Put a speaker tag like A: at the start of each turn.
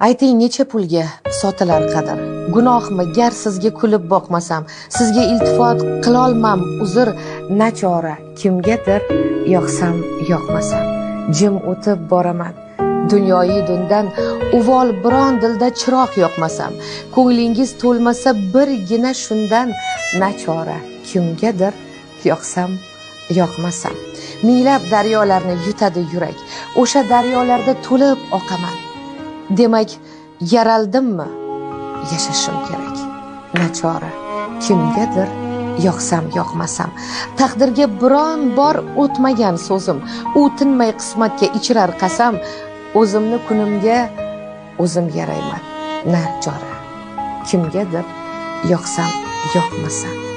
A: Ayting, necha pulga sotilar qadr? Gunohmi gar sizga kulib boqmasam, sizga iltifot qilolmam uzr nachora, kimgadir yoqsam yoqmasam, jim o'tib boraman dunyoyi dundan, uvol biron dilda chiroq yoqmasam, ko'nglingiz to'lmasa birgina shundan nachora, kimgadir yoqsam yoqmasam. Minglab daryolarni yutadi yurak, o'sha daryolarda to'lib oqaman. Demak, yaraldimmi? Yashashim kerak. Nachora, kimgadir yoqsam yoqmasam. Taqdirga biron bor o'tmagan so'zim, u tinmay qismatga ichirar qasam. O'zimni kunimga o'zim yarayman. Nachora, kimgadir yoqsam yoqmasam.